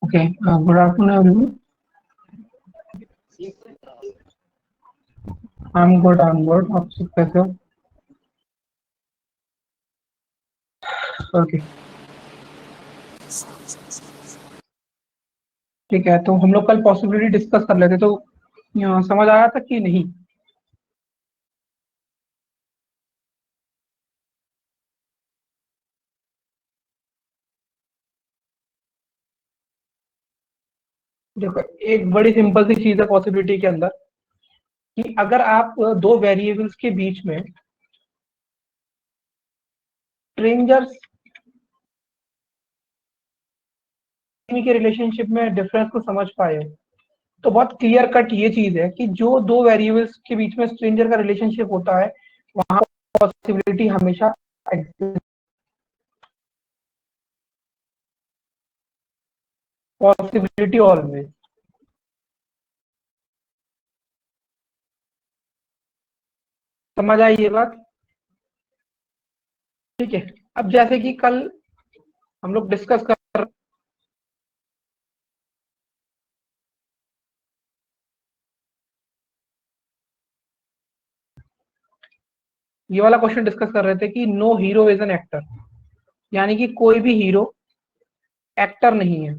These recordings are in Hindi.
Okay, good afternoon, everyone. I'm good. आप सब कैसे हो? Okay, ठीक है। तो हम लोग कल पॉसिबिलिटी डिस्कस कर लेते, तो समझ आया था कि नहीं? देखो, एक बड़ी सिंपल सी चीज है पॉसिबिलिटी के अंदर कि अगर आप दो वेरिएबल्स के बीच में स्ट्रेंजर्स के रिलेशनशिप में डिफरेंस को समझ पाए हो, तो बहुत क्लियर कट ये चीज है कि जो दो वेरिएबल्स के बीच में स्ट्रेंजर का रिलेशनशिप होता है, वहां पॉसिबिलिटी हमेशा पॉसिबिलिटी ऑलवेज। समझ आई ये बात? ठीक है। अब जैसे कि कल हम लोग डिस्कस कर, ये वाला क्वेश्चन डिस्कस कर रहे थे कि no hero is an actor, यानी कि कोई भी हीरो एक्टर नहीं है।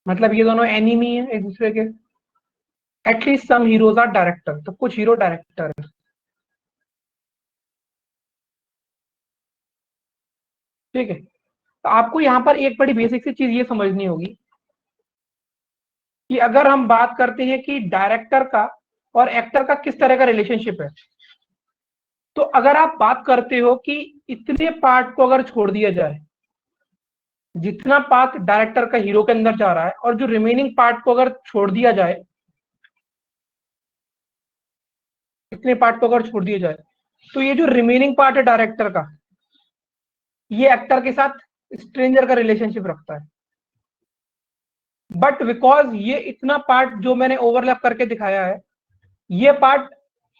मतलब ये दोनों एनिमी है एक दूसरे के। At least some heroes are director, तो कुछ हीरो डायरेक्टर है। ठीक है। तो आपको यहाँ पर एक बड़ी बेसिक सी चीज ये समझनी होगी कि अगर हम बात करते हैं कि डायरेक्टर का और एक्टर का किस तरह का रिलेशनशिप है, तो अगर आप बात करते हो कि इतने पार्ट को अगर छोड़ दिया जाए, जितना पार्ट डायरेक्टर का हीरो के अंदर जा रहा है, और जो रिमेनिंग पार्ट को अगर छोड़ दिया जाए, इतने पार्ट को अगर छोड़ दिया जाए, तो ये जो रिमेनिंग पार्ट है डायरेक्टर का, ये एक्टर के साथ स्ट्रेंजर का रिलेशनशिप रखता है। बट बिकॉज ये इतना पार्ट जो मैंने ओवरलैप करके दिखाया है, ये पार्ट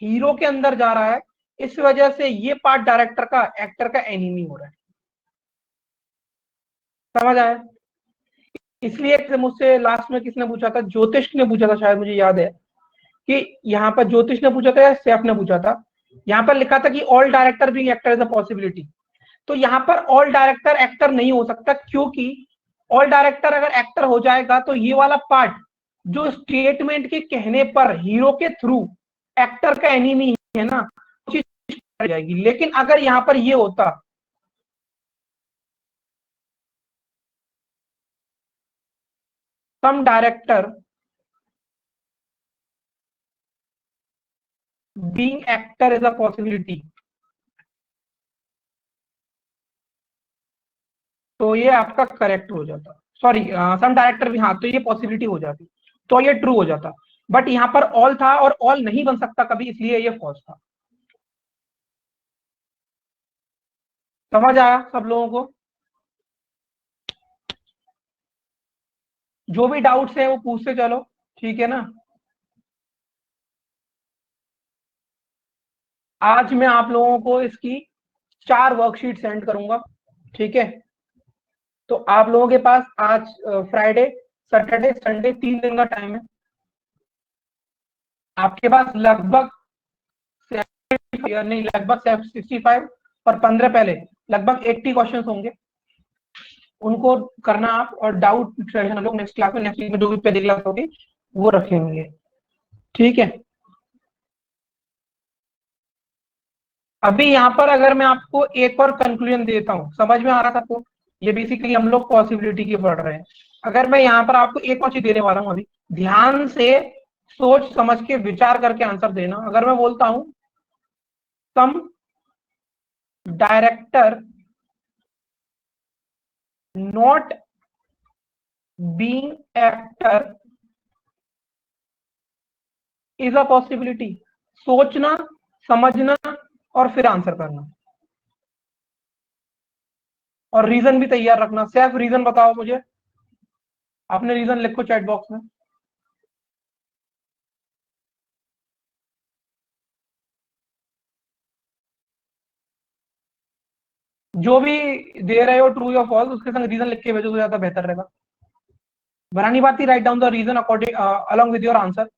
हीरो के अंदर जा रहा है, इस वजह से ये पार्ट डायरेक्टर का एक्टर का एनिमी हो रहा है। समझ आया? इसलिए मुझसे लास्ट में किसने पूछा था, ज्योतिष ने पूछा था शायद, मुझे याद है कि यहाँ पर ज्योतिष ने पूछा था या सैफ ने पूछा था, यहाँ पर लिखा था कि all director being actor is a possibility. तो यहाँ पर ऑल डायरेक्टर एक्टर नहीं हो सकता, क्योंकि ऑल डायरेक्टर अगर एक्टर हो जाएगा तो ये वाला पार्ट जो स्टेटमेंट के कहने पर हीरो के थ्रू एक्टर का एनिमी है ना, चीज जाएगी। लेकिन अगर यहाँ पर ये होता some director being actor is a possibility, तो ये आपका करेक्ट हो जाता। सॉरी, सम डायरेक्टर भी, हाँ, तो ये पॉसिबिलिटी हो जाती, तो ये ट्रू हो जाता। बट यहाँ पर ऑल था और ऑल नहीं बन सकता कभी, इसलिए ये फॉल्स था। समझ आया सब लोगों को? जो भी डाउट्स है वो पूछते चलो, ठीक है ना? आज मैं आप लोगों को इसकी 4 वर्कशीट सेंड करूंगा, ठीक है? तो आप लोगों के पास आज फ्राइडे, सैटरडे, संडे 3 दिन का टाइम है। आपके पास लगभग 65 और 15 पहले लगभग 80 क्वेश्चन होंगे, उनको करना आप। और डाउट सेशन हम लोग नेक्स्ट क्लास में, नेक्स्ट वीक में जो भी पहली क्लास होगी वो रखेंगे, ठीक है? अभी यहाँ पर अगर मैं आपको एक और कंक्लूजन देता हूँ, समझ में आ रहा था आपको? ये बेसिकली हम लोग पॉसिबिलिटी की पढ़ रहे हैं। अगर मैं यहाँ पर आपको एक और चीज देने वाला हूँ, अभी ध्यान से सोच समझ के विचार करके आंसर देना। अगर मैं बोलता हूँ some director not being actor is a possibility, सोचना, समझना और फिर आंसर करना, और रीजन भी तैयार रखना। सिर्फ रीजन बताओ मुझे, अपने रीजन लिखो चैट बॉक्स में। जो भी दे रहे हो ट्रू या फॉल्स, उसके संग रीजन लिख के भेजो तो ज्यादा बेहतर रहेगा। बनानी बात ही, right down the reason according along with your answer.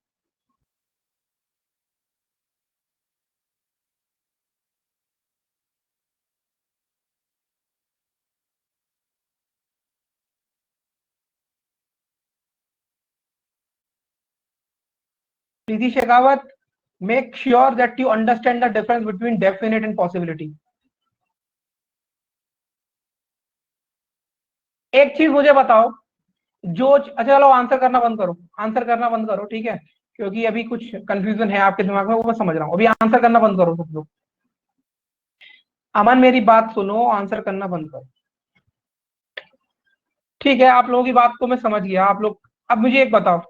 Preeti Shekhawat, make sure that you understand the difference between definite and possibility. एक चीज मुझे बताओ, जो अच्छा चलो आंसर करना बंद करो, आंसर करना बंद करो, ठीक है? क्योंकि अभी कुछ कंफ्यूजन है आपके दिमाग में, वो मैं समझ रहा हूँ। अभी आंसर करना बंद करो सब लोग। अमन मेरी बात सुनो, आंसर करना बंद करो, ठीक है? आप लोगों की बात को मैं समझ गया। आप लोग अब मुझे एक बताओ,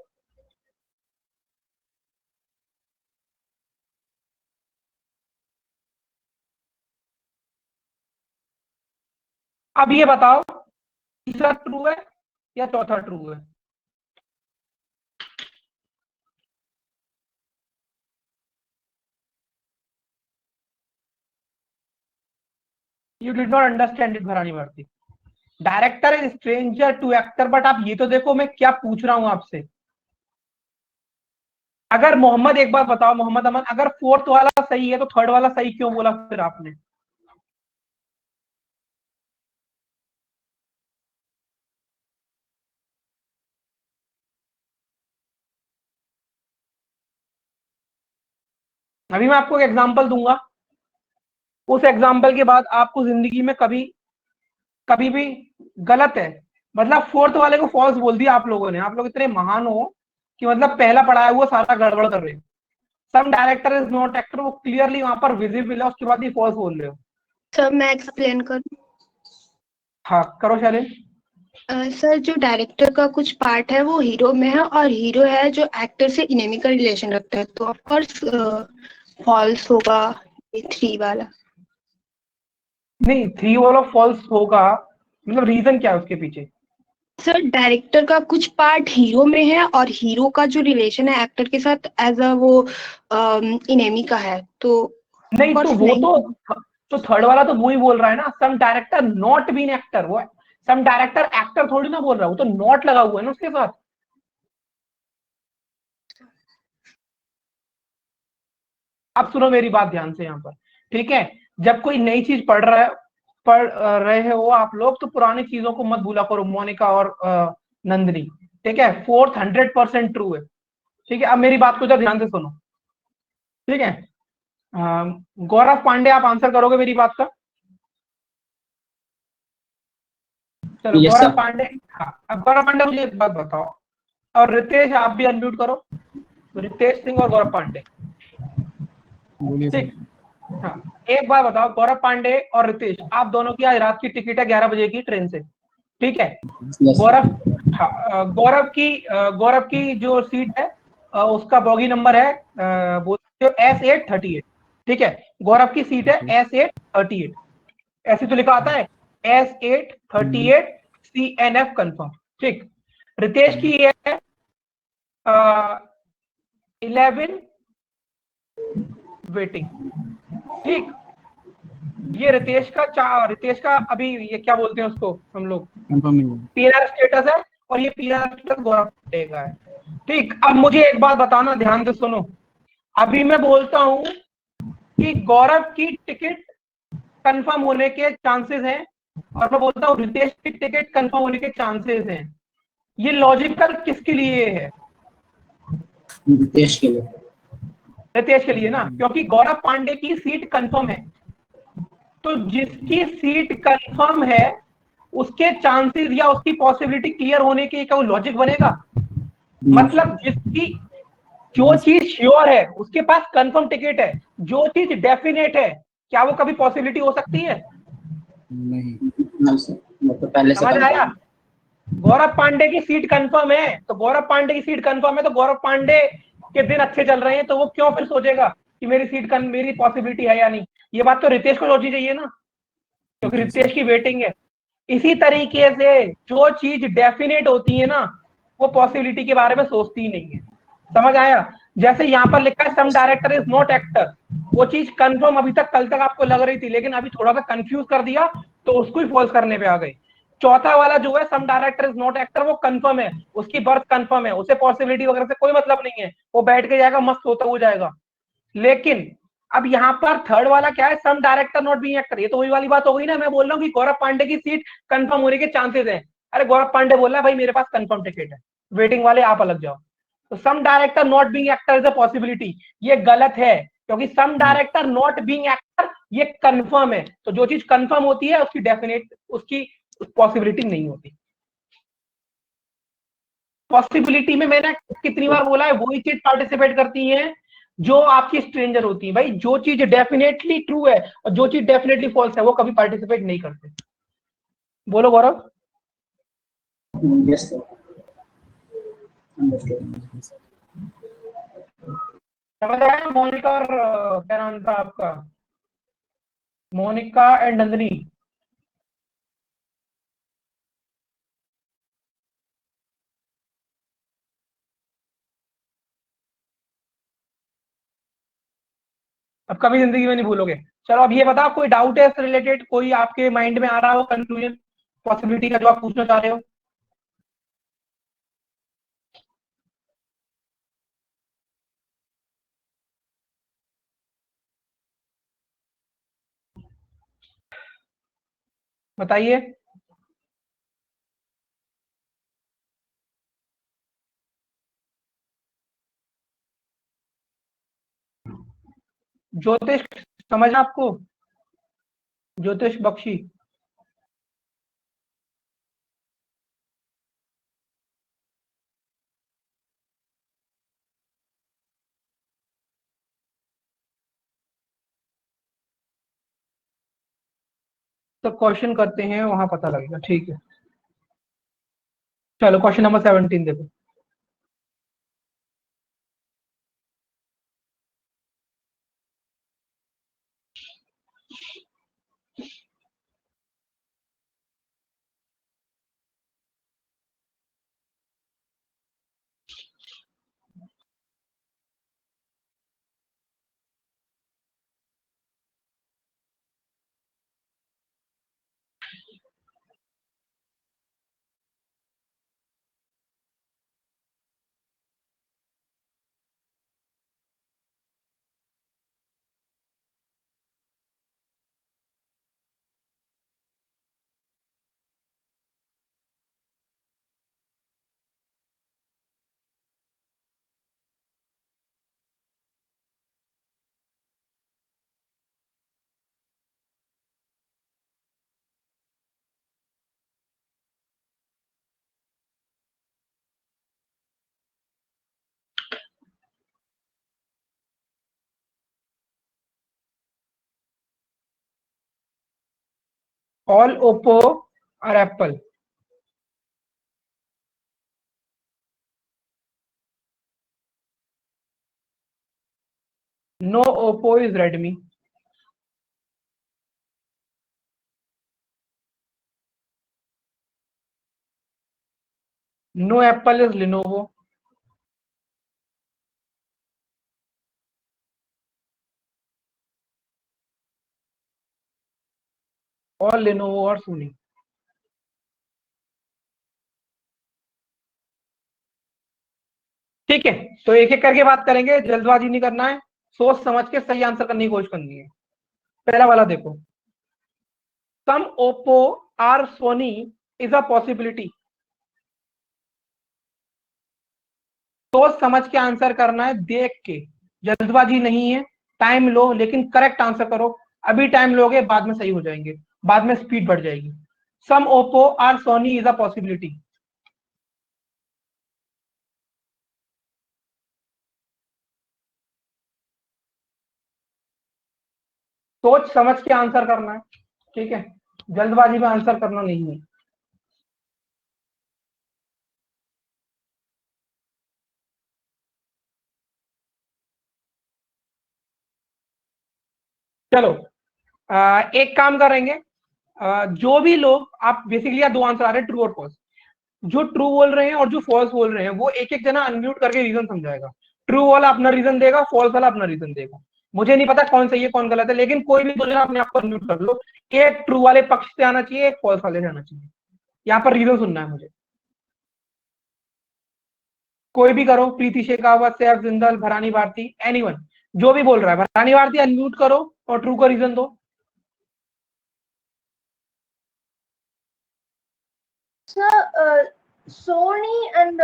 अब ये बताओ तीसरा ट्रू है या चौथा ट्रू है? You did not understand it Bharani Bharti. Director is stranger to actor, but आप ये तो देखो मैं क्या पूछ रहा हूं आपसे। अगर मोहम्मद, एक बात बताओ मोहम्मद अमन, अगर फोर्थ वाला सही है तो थर्ड वाला सही क्यों बोला फिर आपने? अभी मैं आपको एक एग्जांपल दूंगा, उस एग्जांपल के बाद आपको जिंदगी में कभी कभी भी गलत है, मतलब फोर्थ वाले को फॉल्स बोल दिया आप लोगों ने। आप लोग इतने महान हो कि मतलब पहला पढ़ाया हुआ सारा गड़बड़ कर रहे हो। सम डायरेक्टर इज नॉट एक्टर, वो क्लियरली वहां पर विजिबल है, उसके बाद ही फॉल्स बोल रहे हो। सर मैं एक्सप्लेन करूं? हाँ करो शैलेश। सर जो डायरेक्टर का कुछ पार्ट है वो हीरो में है, और हीरो है जो एक्टर से इनेमी का रिलेशन रखता है, तो ऑफ कोर्स फॉल्स होगा ये 3 वाला। नहीं, 3 वाला फॉल्स होगा, मतलब रीजन क्या है उसके पीछे? सर डायरेक्टर का कुछ पार्ट हीरो में है, और हीरो का जो रिलेशन है एक्टर के साथ एज अ वो इनेमी का है, तो ऑफ नहीं तो कोर्स वो नहीं। तो थर्ड वाला तो वो ही बोल रहा है ना, सम डायरेक्टर नॉट बीन एक्टर। वो सम डायरेक्टर एक्टर थोड़ी ना बोल रहा है, वो तो नॉट लगा हुआ है ना उसके साथ। अब सुनो मेरी बात ध्यान से यहाँ पर, ठीक है? जब कोई नई चीज पढ़ रहे हो आप लोग, तो पुरानी चीजों को मत भूला करो, मोनिका और नंदिनी, ठीक है? फोर्थ 100% ट्रू है, ठीक है? अब मेरी बात को जरा ध्यान से सुनो, ठीक है? गौरव पांडे, आप आंसर करोगे मेरी बात का? चलो यस गौरव सर। पांडे। हाँ, अब गौरव पांडे मुझे एक बात बताओ, और रितेश आप भी अनम्यूट करो, रितेश सिंह और गौरव पांडे, बोलिए सर। ठीक? हाँ, एक बार बताओ, गौरव पांडे और रितेश, आप दोनों की आज रात की टिकट है 11 बजे की ट्रेन से, ठीक है? यस गौरव, हाँ, गौरव की जो सीट है उसका बॉगी नंबर है बोलते हो S838, ठीक है? गौरव की सीट है S838, ऐसे तो लिखा आता है S838CNF कंफर्म। ठीक, रितेश की ये है 11 वेटिंग। ठीक, ये रितेश का अभी ये क्या बोलते हैं उसको हम लोग, कंफर्म नहीं हुआ। पीआर स्टेटस है, और ये पीआर स्टेटस गौरव पांडे का है। ठीक, अब मुझे एक बात बताना, ध्यान से सुनो। अभी मैं बोलता हूं कि गौरव की टिकट कंफर्म होने के चांसेस हैं, और मैं बोलता हूं रितेश की टिकट कंफर्म होने के चांसेस हैं। ये लॉजिकल किसके लिए है? रितेश के लिए। रितेश के लिए ना, क्योंकि गौरव पांडे की सीट कंफर्म है। तो जिसकी सीट कंफर्म है उसके चांसेस या उसकी पॉसिबिलिटी क्लियर होने के क्या लॉजिक बनेगा? मतलब जिसकी जो चीज श्योर है उसके पास कंफर्म टिकट है, जो चीज डेफिनेट है क्या वो कभी पॉसिबिलिटी हो सकती है? नहीं। नहीं सर, वो तो पहले से समझ आया? कंफर्म। गौरव पांडे की सीट कंफर्म है, तो गौरव पांडे की सीट कंफर्म है, तो गौरव पांडे के दिन अच्छे चल रहे हैं, तो वो क्यों फिर सोचेगा कि मेरी पॉसिबिलिटी है या नहीं? ये बात तो रितेश को सोचनी चाहिए ना, क्योंकि रितेश की वेटिंग है। इसी तरीके से जो चीज डेफिनेट होती है ना, वो पॉसिबिलिटी के बारे में सोचती ही नहीं है। समझ आया? जैसे यहाँ पर लिखा है सम डायरेक्टर इज नॉट एक्टर, वो चीज कंफर्म अभी तक कल तक आपको लग रही थी, लेकिन अभी थोड़ा सा कंफ्यूज कर दिया तो उसको ही फॉल्स करने पे आ गए। चौथा वाला जो है सम डायरेक्टर इज नॉट एक्टर, वो कंफर्म है, उसकी बर्थ कंफर्म है, उसे पॉसिबिलिटी वगैरह से कोई मतलब नहीं है, वो बैठ के जाएगा, मस्त होता हो जाएगा। लेकिन अब यहाँ पर थर्ड वाला क्या है, सम डायरेक्टर नॉट बीइंग एक्टर, ये तो वही वाली बात हो गई ना, मैं बोल रहा हूँ कि गौरव पांडे की सीट कंफर्म होने के चांसेस हैं। अरे गौरव पांडे बोल रहा है भाई मेरे पास कंफर्म टिकट है, वेटिंग वाले आप अलग जाओ। तो some director not being actor is a possibility, ये गलत है, क्योंकि some director not being actor ये कंफर्म है, तो जो चीज कंफर्म होती है उसकी डेफिनेट उसकी पॉसिबिलिटी नहीं होती। पॉसिबिलिटी में मैंने कितनी बार बोला है, वही चीज पार्टिसिपेट करती है जो आपकी स्ट्रेंजर होती है। भाई जो चीज डेफिनेटली ट्रू है और जो चीज डेफिनेटली फॉल्स है वो कभी पार्टिसिपेट नहीं करते। बोलो गौरव। Yes sir, understood. समझ आया? मोनिका और क्या नाम था आपका, मोनिका एंड नंदिनी। अब कभी जिंदगी में नहीं भूलोगे। चलो अब ये बताओ, कोई डाउट है इससे रिलेटेड, कोई आपके माइंड में आ रहा हो कंक्लूजन पॉसिबिलिटी का जो आप पूछना चाह रहे हो? बताइए। ज्योतिष समझना आपको, ज्योतिष बख्शी। तो क्वेश्चन करते हैं वहां पता लगेगा, ठीक है। चलो क्वेश्चन नंबर 17 देखो। ऑल ओप्पो और Apple. No Oppo is Redmi. No Apple is Lenovo, और लिनोवो और सोनी। ठीक है, तो एक एक करके बात करेंगे, जल्दबाजी नहीं करना है, सोच समझ के सही आंसर करने की कोशिश करनी है। पहला वाला देखो, some Oppo are Sony is a possibility. सोच समझ के आंसर करना है, देख के, जल्दबाजी नहीं है, टाइम लो लेकिन करेक्ट आंसर करो। अभी टाइम लोगे बाद में सही हो जाएंगे, बाद में स्पीड बढ़ जाएगी। Some Oppo are Sony is a possibility. सोच समझ के आंसर करना है, ठीक है, जल्दबाजी में आंसर करना नहीं है। चलो, एक काम करेंगे, जो भी लोग, आप बेसिकली दो आंसर आ रहे हैं, ट्रू और फॉल्स। जो ट्रू बोल रहे हैं और जो फॉल्स बोल रहे हैं, वो एक एक जना अनम्यूट करके रीजन समझाएगा। ट्रू वाला अपना रीजन देगा, फॉल्स वाला अपना रीजन देगा। मुझे नहीं पता कौन सही है कौन गलत है, लेकिन कोई भी दो जना अपने आप को अनम्यूट कर लो। एक ट्रू वाले पक्ष से आना चाहिए, एक फॉल्स वाले से आना चाहिए। यहाँ पर रीजन सुनना है मुझे। कोई भी करो, प्रीति शेखावत, सैफ जिंदल, भरानी भारती, एनीवन, जो भी बोल रहा है। भरानी भारती अनम्यूट करो और ट्रू का रीजन दो। Sir, Sony and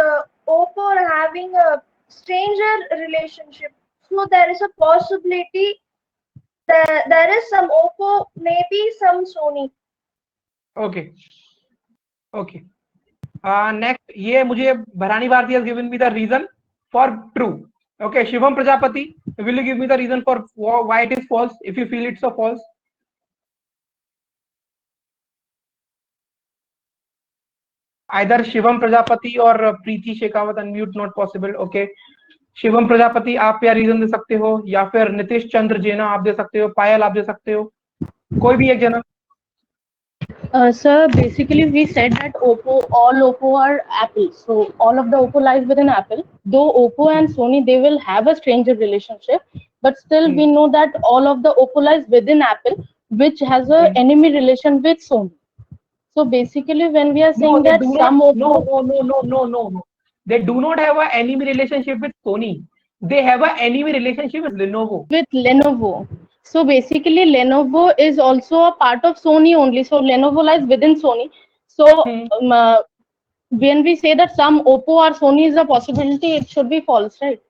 Oppo are having a stranger relationship. So there is a possibility that there is some Oppo, maybe some Sony. Okay okay, next, ये मुझे भरानी Bharti has given me the reason for true. Okay, Shivam Prajapati, will you give me the reason for why it is false, if you feel it's a false? Either Shivam Prajapati or Preeti Shekhawat, unmute not possible. Okay, Shivam Prajapati आप क्या रीजन दे सकते हो, या फिर नीतीश चंद्र जेना आप दे सकते हो, पायल आप दे सकते हो, कोई भी एक जना। Sir, basically we said that all Oppo are Apple. So all of the Oppo lies within Apple. Though Oppo and Sony, they will have a stranger relationship, but still we know that all of the Oppo lies within Apple, which has a enemy relation with Sony. So basically, when we are saying that some Oppo, No. They do not have an enemy relationship with Sony. They have an enemy relationship with Lenovo. with Lenovo. So basically, Lenovo is also a part of Sony only. So Lenovo lies within Sony. So when we say that some Oppo or Sony is a possibility, it should be false, right?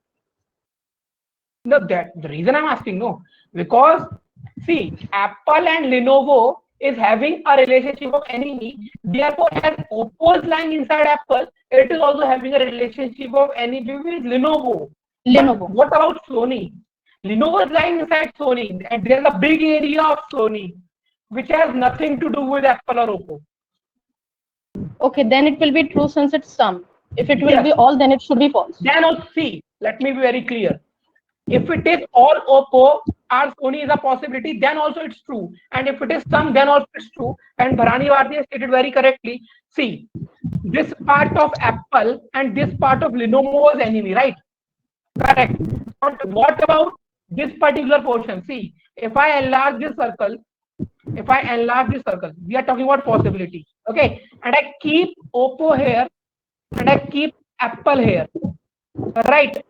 No, that the reason I'm asking, no, because see, Apple and Lenovo is having a relationship of enemy. Therefore, as Oppo is lying inside Apple, it is also having a relationship of enemy with Lenovo. Lenovo. But what about Sony? Lenovo is lying inside Sony, and there's a big area of Sony which has nothing to do with Apple or Oppo. Okay, then it will be true since it's some. If it will Yes. be all, then it should be false. Then also, see, let me be very clear. If it is all Oppo or Sony is a possibility, then also it's true. And if it is some, then also it's true. And Bharani Bharti has stated very correctly. See, this part of Apple and this part of Lenovo is enemy, right? Correct. But what about this particular portion? See, if I enlarge this circle, we are talking about possibility. Okay, and I keep Oppo here and I keep Apple here, right?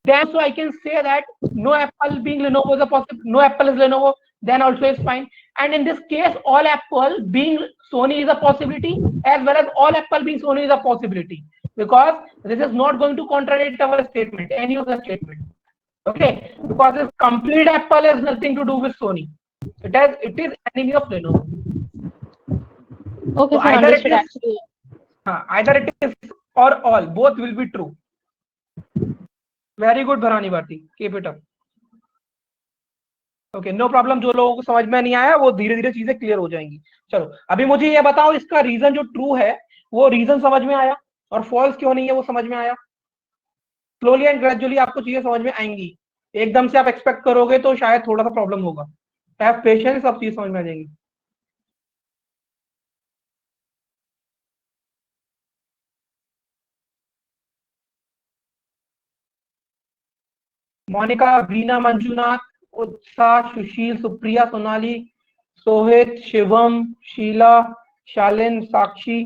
Then so I can say that no Apple being Lenovo is a possible, no Apple is Lenovo, then also is fine. And in this case, all Apple being Sony is a possibility, as well as all Apple being Sony is a possibility, because this is not going to contradict our statement, any of the statement. Okay, because this complete Apple has nothing to do with Sony. It is enemy of Lenovo. Okay, So so either it is or all, both will be true. Very good Bharani Bharti, keep it up. Okay, no problem. जो लोगों को समझ में नहीं आया वो धीरे धीरे चीजें क्लियर हो जाएंगी। चलो, अभी मुझे ये बताओ, इसका रीजन जो ट्रू है वो रीजन समझ में आया, और फॉल्स क्यों नहीं है वो समझ में आया। स्लोली एंड ग्रेजुअली आपको चीजें समझ में आएंगी। एकदम से आप एक्सपेक्ट करोगे तो शायद थोड़ा सा प्रॉब्लम होगा। हैव पेशेंस, सब चीज समझ में आ जाएंगी। मोनिका, वीना, मंजुनाथ, उत्साह, सुशील, सुप्रिया, सोनाली, सोहित, शिवम, शीला, शालिन, साक्षी,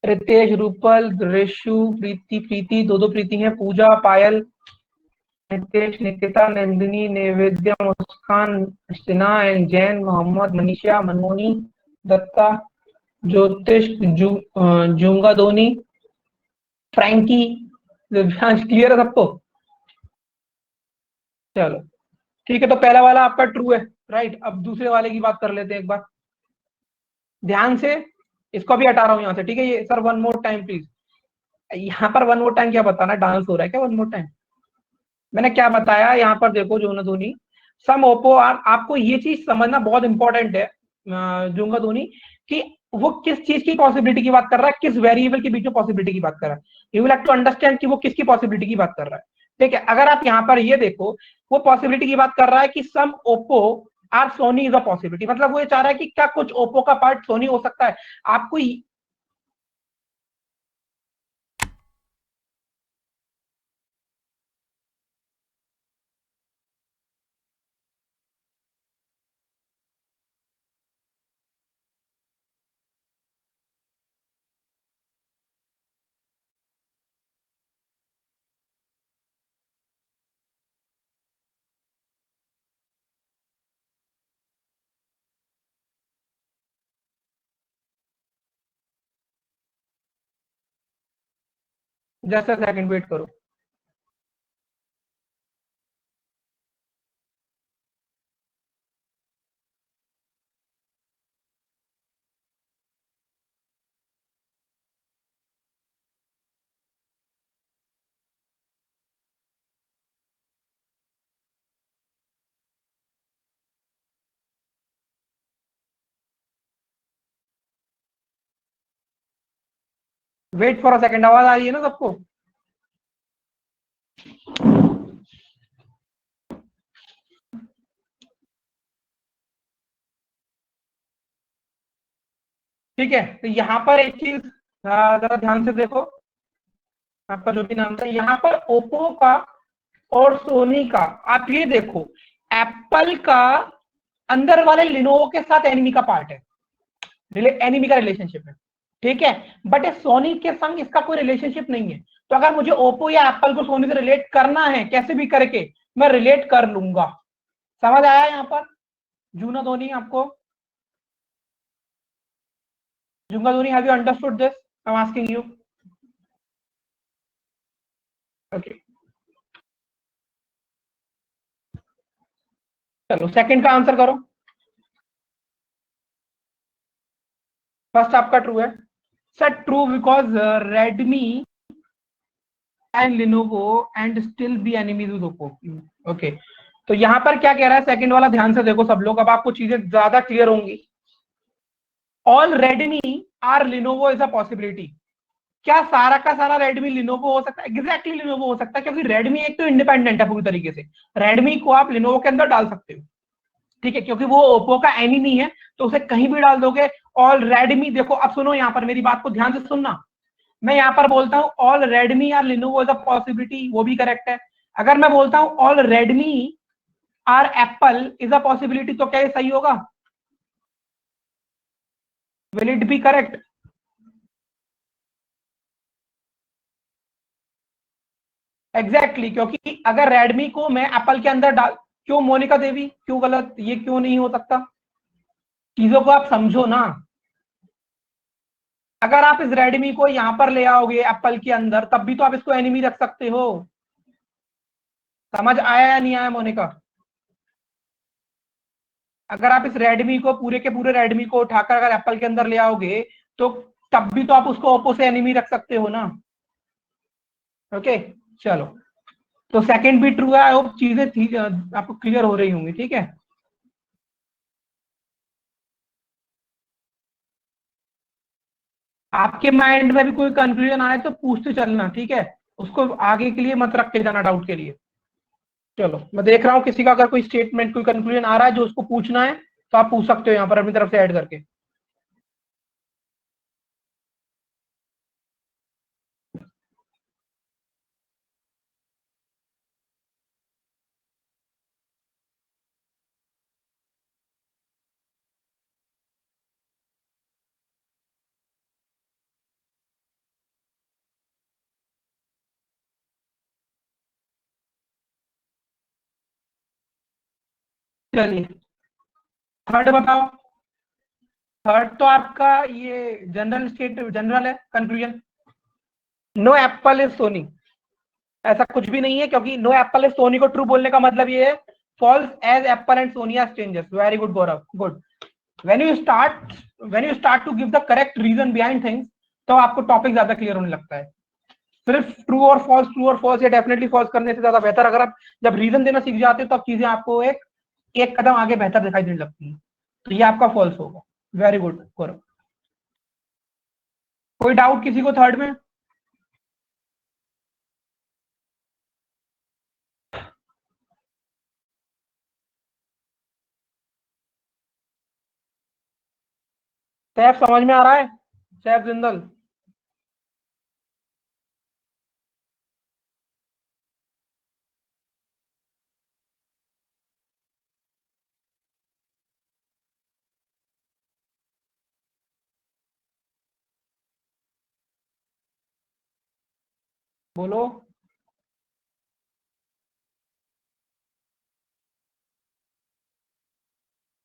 रितेश, रूपल, रिशु, प्रीति, दो दो प्रीति हैं, पूजा, पायल, नितेश, निकिता, नंदिनी, नैवेद्य, मुस्कान, सिन्हा एंड जैन, मोहम्मद, मनीषा, मनमोनी, दत्ता, ज्योतिष, जूंगा धोनी, फ्रैंकी, दिव्यांश। क्लियर है सबको? चलो ठीक है, तो पहला वाला आपका ट्रू है, राइट। अब दूसरे वाले की बात कर लेते हैं एक बार ध्यान से। इसको भी हटा रहा हूं यहां से, ठीक है। ये sir one more time please, यहाँ पर वन मोर टाइम क्या बताना, डांस हो रहा है क्या वन मोर टाइम? मैंने क्या बताया यहाँ पर, देखो जोना धोनी, सम ओपो आर, आपको ये चीज समझना बहुत इंपॉर्टेंट है जोंगा धोनी, कि वो किस चीज की पॉसिबिलिटी की बात कर रहा है, किस वेरिएबल के बीच में पॉसिबिलिटी की बात कर रहा है। You will have to understand कि वो किसकी पॉसिबिलिटी की बात कर रहा है, ठीक है। अगर आप यहाँ पर ये देखो, वो पॉसिबिलिटी की बात कर रहा है कि some Oppo are Sony is a possibility, मतलब वो ये चाह रहा है कि क्या कुछ ओप्पो का पार्ट सोनी हो सकता है। आपको जस्ट अ सेकंड वेट करो। वेट फॉर अ सेकंड, आवाज आ रही है ना सबको? ठीक है, तो यहाँ पर एक चीज जरा ध्यान से देखो, आपका जो भी नाम था यहाँ पर ओप्पो का और सोनी का, आप ये देखो, एप्पल का अंदर वाले लिनोवो के साथ एनिमी का पार्ट है, एनिमी का रिलेशनशिप है, ठीक है। बट सोनी के संग इसका कोई रिलेशनशिप नहीं है। तो अगर मुझे ओप्पो या एप्पल को सोनी से रिलेट करना है कैसे भी करके, मैं रिलेट कर लूंगा। समझ आया यहाँ पर जूना धोनी आपको? Juna Dhoni, have you understood this? I am asking you. Okay, चलो सेकंड का आंसर करो। फर्स्ट आपका ट्रू है sir, true because Redmi and Lenovo and still be enemies with Oppo. Okay, तो यहां पर क्या कह रहा है सेकंड वाला, ध्यान से देखो सब लोग, अब आपको चीजें ज्यादा क्लियर होंगी। All Redmi are Lenovo is a possibility. क्या सारा का सारा रेडमी लिनोवो हो सकता है? एग्जैक्टली लिनोवो हो सकता है, क्योंकि रेडमी एक तो इंडिपेंडेंट है पूरी तरीके से। रेडमी को आप लिनोवो के अंदर डाल सकते हो, ठीक है, क्योंकि वो ओप्पो का एनिमी है, तो उसे कहीं भी डाल दोगे। ऑल रेडमी, देखो अब सुनो यहाँ पर, मेरी बात को ध्यान से सुनना। मैं यहाँ पर बोलता हूँ ऑल रेडमी या लिनोवो इज अ पॉसिबिलिटी, वो भी करेक्ट है। अगर मैं बोलता हूँ all Redmi are Apple is a possibility, तो क्या ये सही होगा? Will it be correct? Exactly, क्योंकि अगर रेडमी को मैं एप्पल के अंदर डाल, क्यों मोनिका देवी, क्यों गलत, ये क्यों नहीं हो सकता? चीजों को आप समझो ना। अगर आप इस रेडमी को यहां पर ले आओगे एप्पल के अंदर, तब भी तो आप इसको एनिमी रख सकते हो। समझ आया या नहीं आया मोनिका? अगर आप इस रेडमी को, पूरे के पूरे रेडमी को उठाकर अगर एप्पल के अंदर ले आओगे, तो तब भी तो आप उसको ओप्पो से एनिमी रख सकते हो ना। ओके, चलो, तो सेकंड भी ट्रू है। आई होप चीजें आपको क्लियर हो रही होंगी, ठीक है। आपके माइंड में भी कोई कंफ्यूजन आए तो पूछते चलना, ठीक है, उसको आगे के लिए मत रख के जाना डाउट के लिए। चलो, मैं देख रहा हूँ किसी का अगर कोई स्टेटमेंट, कोई कंक्लूजन आ रहा है जो उसको पूछना है, तो आप पूछ सकते हो यहाँ पर अपनी तरफ से ऐड करके। चलिए थर्ड बताओ। थर्ड तो आपका ये जनरल है conclusion. No Apple is Sony, ऐसा कुछ भी नहीं है, क्योंकि नो एप्पल इज सोनी को ट्रू बोलने का मतलब ये है false as Apple and Sony are strangers. Very good Gaurav, good. when you start when you start to give the correct reason behind things, तो आपको टॉपिक ज्यादा क्लियर होने लगता है। सिर्फ ट्रू और फॉल्स या डेफिनेटली फॉल्स करने से ज्यादा बेहतर, अगर आप जब रीजन देना सीख जाते हो तो अब चीजें आपको एक एक कदम आगे बेहतर दिखाई देने लगती है। तो ये आपका फॉल्स होगा। वेरी गुड गौरव। कोई डाउट किसी को थर्ड में? सैफ समझ में आ रहा है? सैफ जिंदल। बोलो।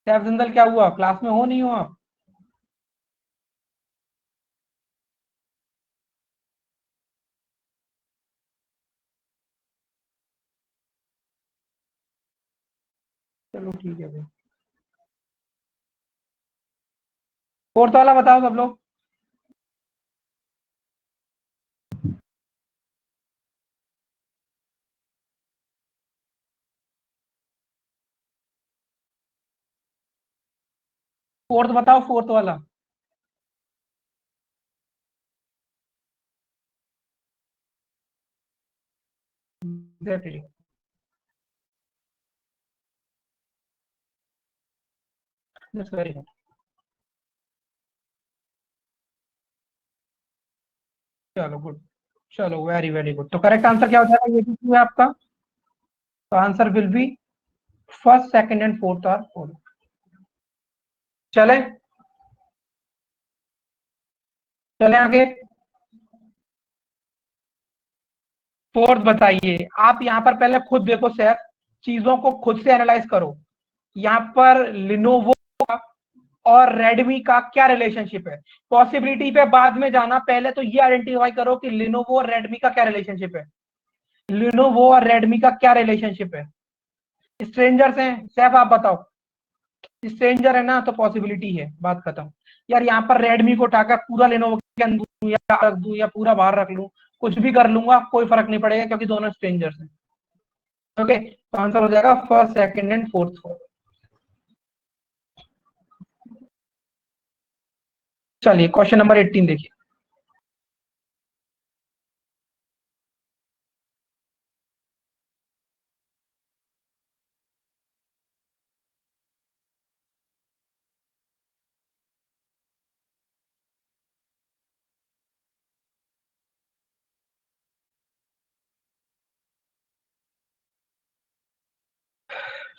सैफ जिंदल क्या हुआ, क्लास में हो नहीं हो आप? चलो ठीक है भाई। फोर्थ वाला बताओ सब लोग। फोर्थ बताओ, फोर्थ वाला। Exactly. That's very good. चलो गुड। चलो वेरी वेरी गुड। तो करेक्ट आंसर क्या हो जाएगा ये भी है आपका? तो answer will be first second and fourth or four. चले चले आगे। फोर्थ बताइए आप। यहाँ पर पहले खुद देखो सर, चीजों को खुद से एनालाइज करो। यहाँ पर लिनोवो और रेडमी का क्या रिलेशनशिप है? पॉसिबिलिटी पे बाद में जाना, पहले तो ये आइडेंटिफाई करो कि लिनोवो और रेडमी का क्या रिलेशनशिप है। लिनोवो और रेडमी का क्या रिलेशनशिप है? स्ट्रेंजर्स हैं? सैफ आप बताओ। स्ट्रेंजर है ना, तो पॉसिबिलिटी है, बात खत्म। यार यहाँ पर रेडमी को उठाकर पूरा लेनोवो के अंदर दूं या रख दूं या पूरा बाहर रख लूं, कुछ भी कर लूंगा, कोई फर्क नहीं पड़ेगा, क्योंकि दोनों स्ट्रेंजर्स हैं। ओके, तो आंसर हो जाएगा फर्स्ट सेकंड एंड फोर्थ। चलिए क्वेश्चन नंबर 18 देखिए।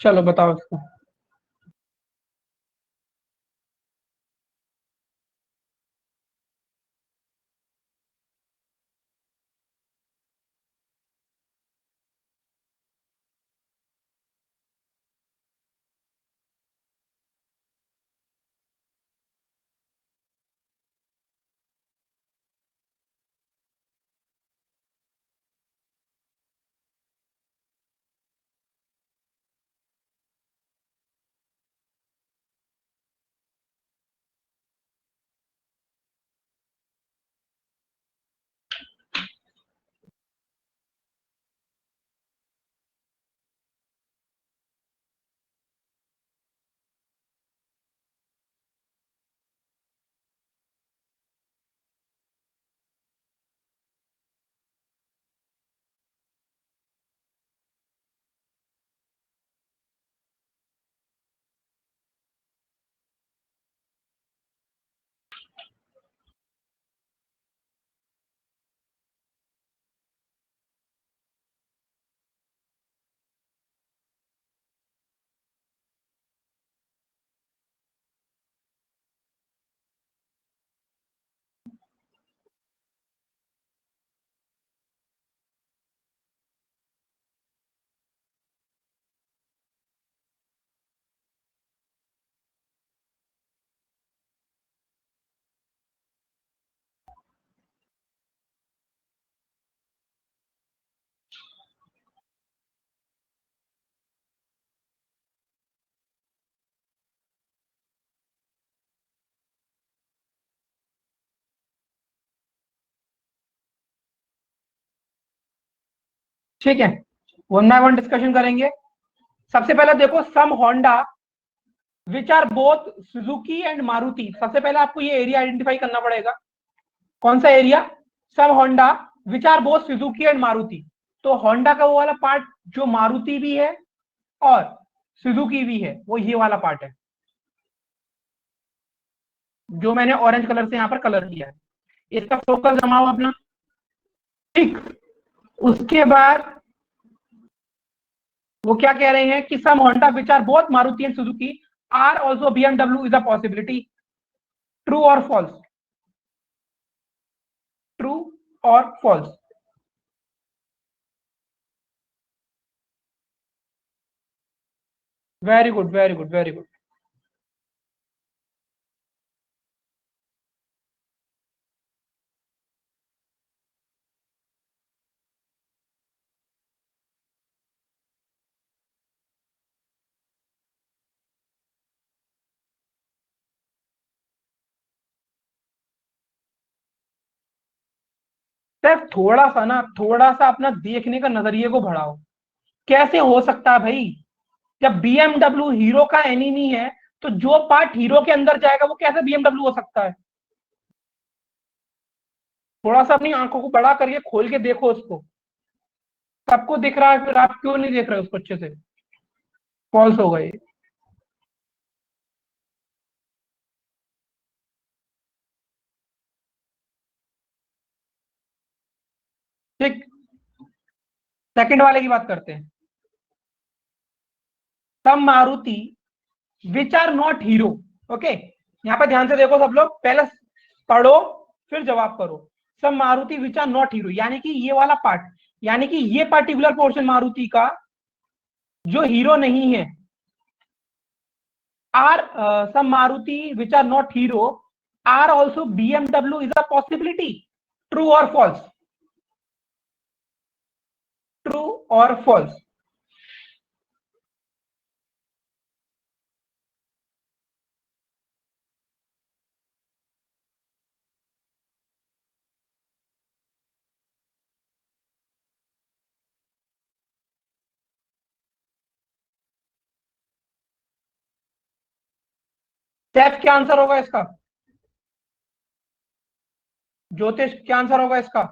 चलो बताओ इसको। ठीक है, वन बाय वन डिस्कशन करेंगे। सबसे पहले देखो, some Honda which are both Suzuki and Maruti. सबसे पहले आपको ये एरिया आइडेंटिफाई करना पड़ेगा। कौन सा area? Some Honda which are both Suzuki and Maruti. तो होंडा का वो वाला पार्ट जो मारुति भी है और सुजुकी भी है, वो ये वाला पार्ट है जो मैंने ऑरेंज कलर से यहां पर कलर किया है। इसका फोकस जमाओ अपना। ठीक, उसके बाद वो क्या कह रहे हैं कि some Honda which are both Maruti and Suzuki are also BMW is a possibility. True और फॉल्स? ट्रू और false? Very good, very good, very good. सिर्फ थोड़ा सा अपना देखने का नजरिए को बढ़ाओ। कैसे हो सकता है भाई, जब BMW हीरो का एनिमी है तो जो पार्ट हीरो के अंदर जाएगा वो कैसे BMW हो सकता है? थोड़ा सा अपनी आंखों को बड़ा करके खोल के देखो उसको। सबको दिख रहा है, फिर आप क्यों नहीं देख रहे उसको अच्छे से? फॉल्स हो गए। ठीक, सेकंड वाले की बात करते हैं। Some Maruti which are not Hero. Okay, यहां पर ध्यान से देखो सब लोग, पहले पढ़ो फिर जवाब करो। Some Maruti which are not Hero, यानी कि ये वाला पार्ट, यानी कि ये पर्टिकुलर पोर्शन मारुति का जो हीरो नहीं है। Or some Maruti which are not Hero or also BMW is a possibility. True और फॉल्स? ट्रू और फॉल्स? सैफ क्या आंसर होगा इसका? ज्योतिष क्या आंसर होगा इसका?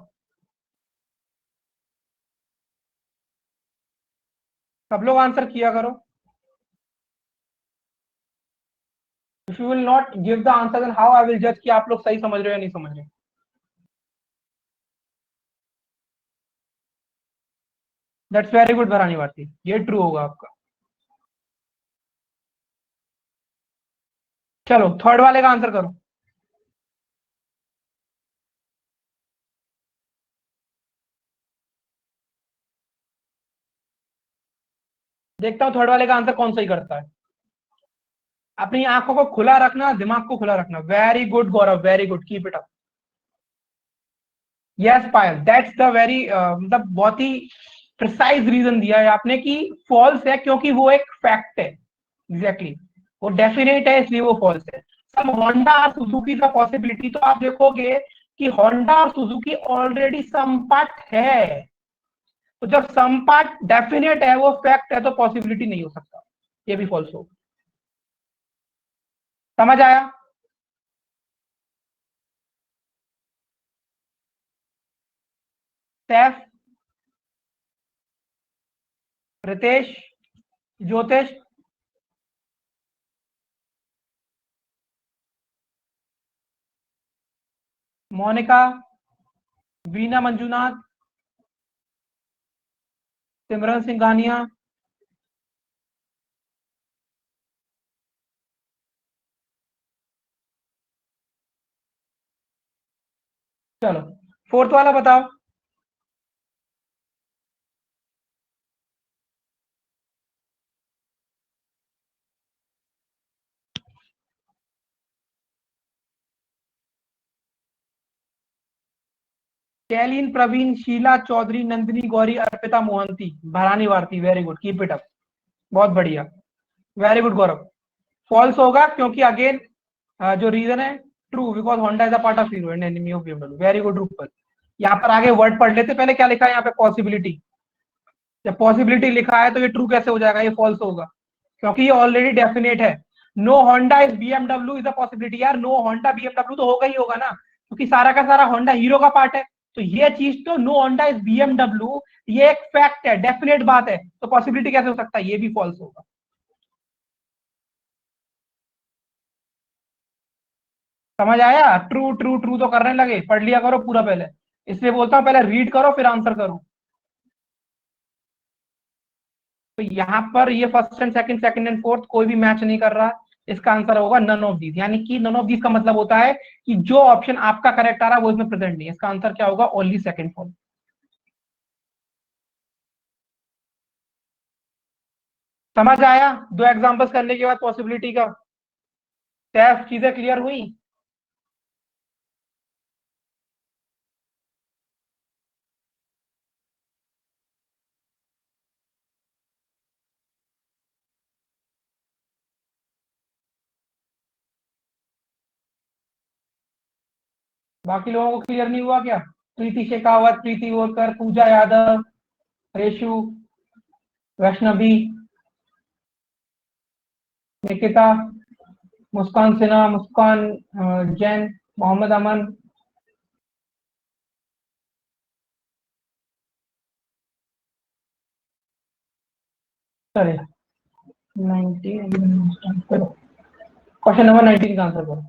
सब लोग आंसर किया करो। If you will not give the answer then how I will जज कि आप लोग सही समझ रहे हो या नहीं समझ रहे। That's very good Bharani Bharti, ये ट्रू होगा आपका। चलो थर्ड वाले का आंसर करो। देखता हूं थर्ड वाले का आंसर कौन सही करता है। अपनी आंखों को खुला रखना, दिमाग को खुला रखना। Very good Gaurav, very good, keep it up. Yes Payal, that's the very मतलब बहुत ही प्रिसाइज रीजन दिया है आपने कि फॉल्स है, क्योंकि वो एक फैक्ट है। एग्जैक्टली वो डेफिनेट है, इसलिए वो फॉल्स है। सम होंडा और सुजुकी का पॉसिबिलिटी, तो आप देखोगे कि होंडा और सुजुकी ऑलरेडी सम पार्ट है। तो जब सम पार्ट डेफिनेट है, वो फैक्ट है, तो पॉसिबिलिटी नहीं हो सकता, ये भी फॉल्स होगा। समझ आया? सैफ, रितेश, ज्योतिष, मोनिका, वीना मंजुनाथ, सिमरन सिंघानिया, चलो फोर्थ वाला बताओ। Kailin, Praveen, Sheela, Chaudhary, Nandini, Gauri, Arpita, Mohanty, Bharani Bharati, very good, keep it up, बहुत बढ़िया, वेरी गुड गौरव। फॉल्स होगा क्योंकि अगेन जो रीजन है, true because Honda is a part of hero and enemy of BMW। Very good Rupal. यहाँ पर आगे वर्ड पढ़ लेते, पहले क्या लिखा है यहाँ पे? पॉसिबिलिटी। जब पॉसिबिलिटी लिखा है तो ये ट्रू कैसे हो जाएगा, ये फॉल्स होगा, क्योंकि ये ऑलरेडी डेफिनेट है। No Honda is BMW is a possibility, यार नो होंडा बीएमडब्ल्यू तो होगा ही होगा ना, क्योंकि सारा का सारा होंडा हीरो का पार्ट है। तो ये चीज तो नो होंडा इज बीएमडब्ल्यू, ये एक फैक्ट है, डेफिनेट बात है, तो पॉसिबिलिटी कैसे हो सकता है, ये भी फॉल्स होगा। समझ आया? ट्रू ट्रू ट्रू तो करने लगे, पढ़ लिया करो पूरा पहले, इसलिए बोलता हूं पहले रीड करो फिर आंसर करो। तो यहाँ पर ये first and second, second and fourth कोई भी मैच नहीं कर रहा, इसका आंसर होगा नन ऑफ दीज। यानी कि नन ऑफ दीज का मतलब होता है कि जो ऑप्शन आपका करेक्ट आ रहा है वो इसमें प्रेजेंट नहीं है। इसका आंसर क्या होगा, ओनली सेकंड फॉर्म। समझ आया? दो एग्जांपल्स करने के बाद पॉसिबिलिटी का सैफ, चीजें क्लियर हुई? बाकी लोगों को क्लियर नहीं हुआ क्या? प्रीति शेखावत, प्रीति वोरकर, पूजा यादव, रेशु, वैष्णवी, निकिता, मुस्कान सिन्हा, मुस्कान जैन, मोहम्मद अमन। चले 19 करो, क्वेश्चन नंबर 19 का आंसर करो।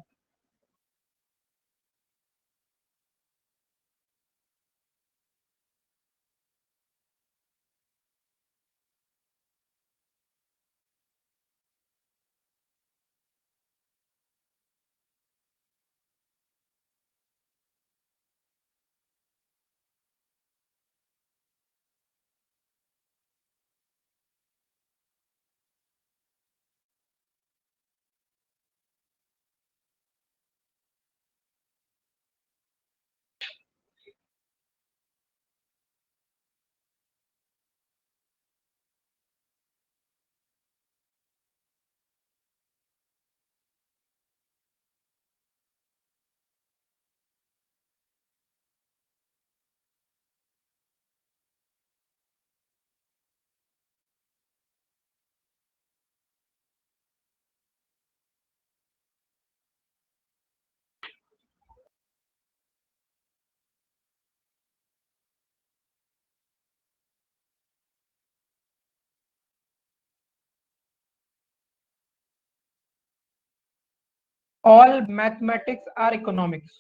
All mathematics are economics.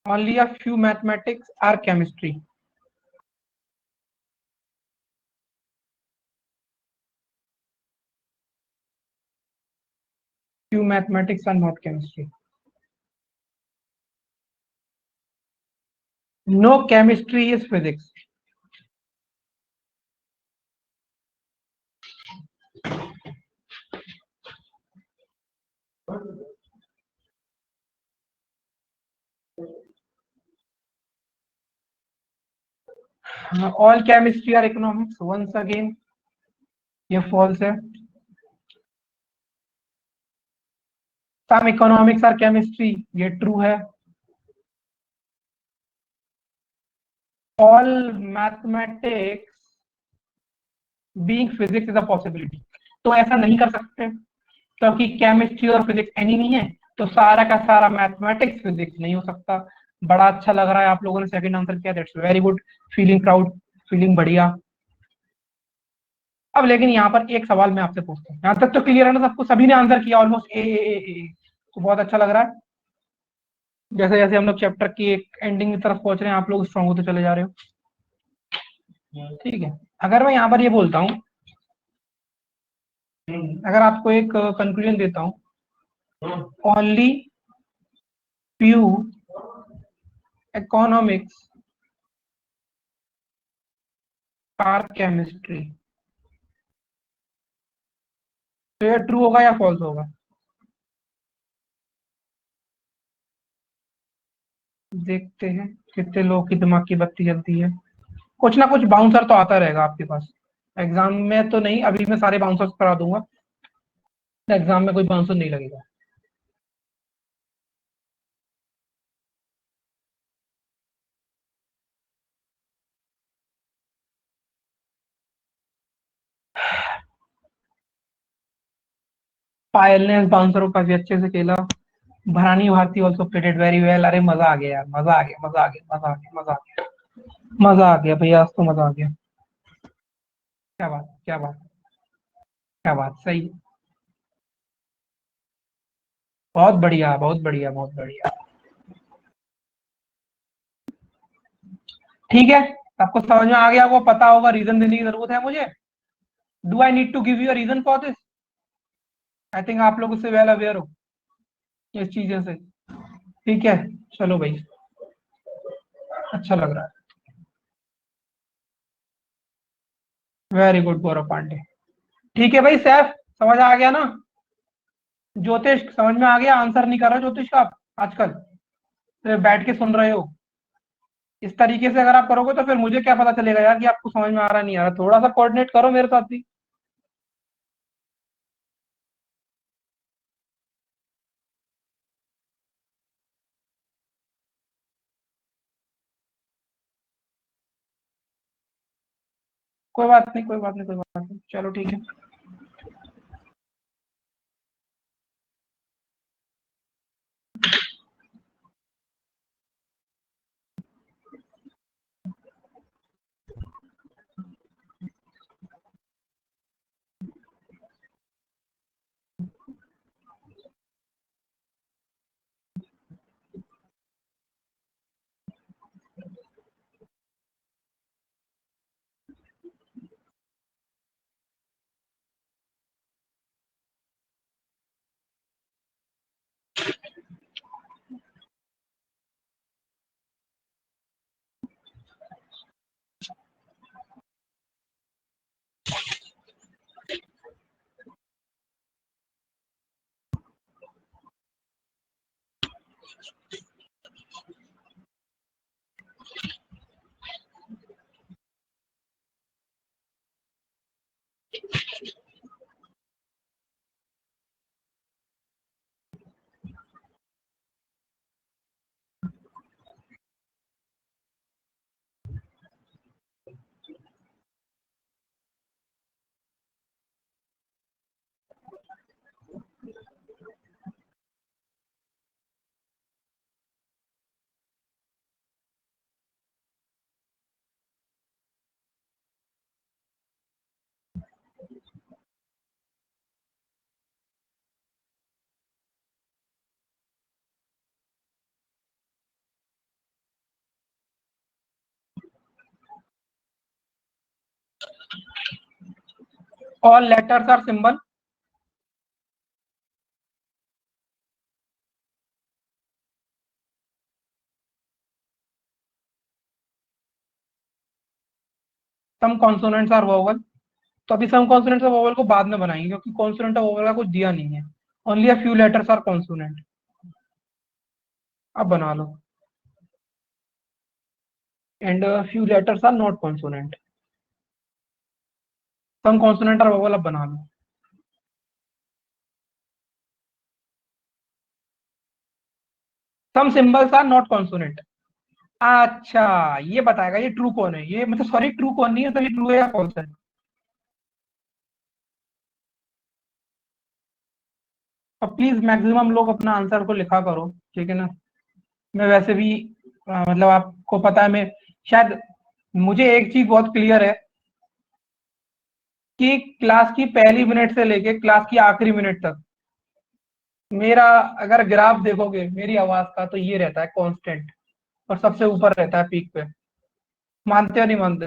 Only a few mathematics are chemistry. Few mathematics are not chemistry. No chemistry is physics. All chemistry are economics. Once again, ये false है. Some economics are chemistry. ये true है. All mathematics being physics is a possibility. तो ऐसा नहीं कर सकते क्योंकि केमिस्ट्री और फिजिक्स एनिमी है, तो सारा का सारा मैथमेटिक्स फिजिक्स नहीं हो सकता। बड़ा अच्छा लग रहा है आप लोगों ने सेकंड आंसर किया, that's very good, feeling proud, feeling बढ़िया। अब लेकिन यहाँ पर एक सवाल मैं आपसे पूछता हूँ, यहाँ तक तो क्लियर है ना सबको, सभी ने आंसर किया ऑलमोस्ट ए, तो बहुत अच्छा लग रहा है। जैसे जैसे हम लोग चैप्टर की एक एंडिंग की तरफ पहुंच रहे हैं, आप लोग स्ट्रॉन्ग होते चले जा रहे हो, ठीक है। अगर मैं यहाँ पर ये बोलता हूँ, अगर आपको एक कंक्लूजन देता हूँ, only few economics are chemistry, तो ये ट्रू होगा या फॉल्स होगा? देखते हैं कितने लोगों की दिमाग की बत्ती जलती है। कुछ ना कुछ बाउंसर तो आता रहेगा आपके पास, एग्जाम में तो नहीं, अभी मैं सारे बाउंसर्स करा दूंगा, एग्जाम में कोई बाउंसर नहीं लगेगा। पायल ने इस बाउंसर को काफी अच्छे से खेला। Bharani Bharati also played very well. अरे मजा आ गया यार, मजा आ गया, मजा आ गया, मजा आ गया, मजा आ गया, मजा आ गया भैया, आज तो मजा आ गया। क्या बात, क्या बात, क्या बात, सही। बहुत बढ़िया, बहुत बढ़िया, बहुत बढ़िया। ठीक है, आपको समझ में आ गया, वो पता होगा, रीजन देने की जरूरत है मुझे? Do I need to give you a reason for this? I think आप लोग उससे वेल अवेयर हो इस चीजें से। ठीक है, चलो भाई, अच्छा लग रहा है। वेरी गुड गौरव पांडे। ठीक है भाई, सैफ समझ आ गया ना? ज्योतिष समझ में आ गया? आंसर नहीं कर रहा ज्योतिष का आप आजकल, सिर्फ बैठ के सुन रहे हो। इस तरीके से अगर आप करोगे तो फिर मुझे क्या पता चलेगा यार कि आपको समझ में आ रहा नहीं आ रहा? थोड़ा सा कोऑर्डिनेट करो मेरे साथ भी। कोई बात नहीं, कोई बात नहीं, कोई बात नहीं, चलो ठीक है। All letters are symbol. Some consonants are vowel. तो अभी सम कॉन्सोनेंट्स और वोवल को बाद में बनाएंगे, क्योंकि कॉन्सोनेंट और वोवल का कुछ दिया नहीं है। Only a few letters are consonant. अब बना लो। And few letters are not consonant. Some consonant और वोवल अब बना लो। Some symbols are not consonant. अच्छा, ये बताएगा ये ट्रू कौन है, ये मतलब सॉरी ट्रू कौन नहीं है, तो ये ट्रू है या फॉल्स है? अब प्लीज मैक्सिमम लोग अपना आंसर को लिखा करो, ठीक है ना? मैं वैसे भी मतलब आपको पता है, मैं शायद, मुझे एक चीज बहुत क्लियर है कि क्लास की पहली मिनट से लेके क्लास की आखिरी मिनट तक मेरा, अगर ग्राफ देखोगे मेरी आवाज का, तो ये रहता है कांस्टेंट, और सबसे ऊपर रहता है पीक पे। मानते हो नहीं मानते?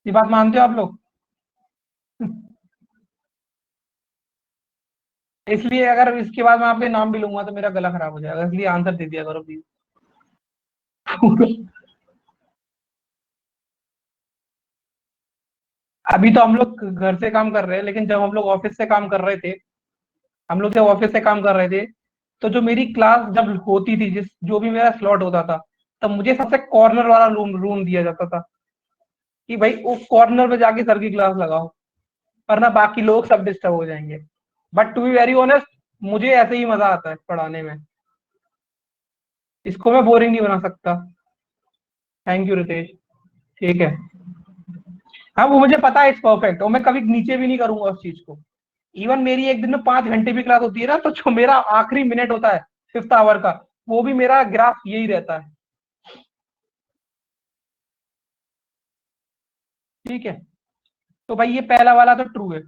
ये बात मानते हो आप लोग? इसलिए अगर इसके बाद मैं आपके नाम भी लूंगा तो मेरा गला खराब हो जाएगा, इसलिए आंसर दे दिया करो प्लीज। अभी तो हम लोग घर से काम कर रहे हैं, लेकिन जब हम लोग ऑफिस से काम कर रहे थे, हम लोग जब ऑफिस से काम कर रहे थे, तो जो मेरी क्लास जब होती थी, जिस जो भी मेरा स्लॉट होता था, तब मुझे सबसे कॉर्नर वाला रूम रूम दिया जाता था कि भाई उस कॉर्नर पे जाके सर की क्लास लगाओ, वरना बाकी लोग सब डिस्टर्ब हो जाएंगे। But to be very honest, मुझे ऐसे ही मजा आता है पढ़ाने में, इसको मैं बोरिंग नहीं बना सकता। Thank you Ritesh. ठीक है, हाँ वो मुझे पता है, इट्स परफेक्ट, और मैं कभी नीचे भी नहीं करूंगा उस चीज को। इवन मेरी एक दिन में 5 घंटे भी क्लास होती है ना, तो जो मेरा आखिरी मिनट होता है 5th आवर का, वो भी मेरा ग्राफ यही रहता है। ठीक है, तो भाई ये पहला वाला तो ट्रू है,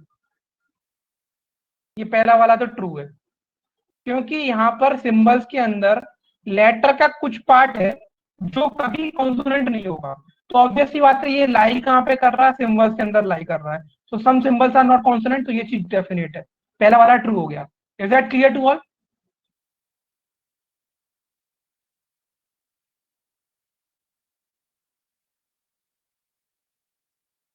ये पहला वाला तो ट्रू है, क्योंकि यहाँ पर सिंबल्स के अंदर लेटर का कुछ पार्ट है जो कभी कॉन्सोनेंट नहीं होगा। तो ऑब्वियस सी बात है, ये लाई कहाँ पे कर रहा है, सिंबल्स के अंदर लाई कर रहा है। तो सम सिंबल्स आर नॉट कॉन्सोनेंट, तो ये चीज डेफिनेट है, पहला वाला ट्रू हो गया। Is that clear to all?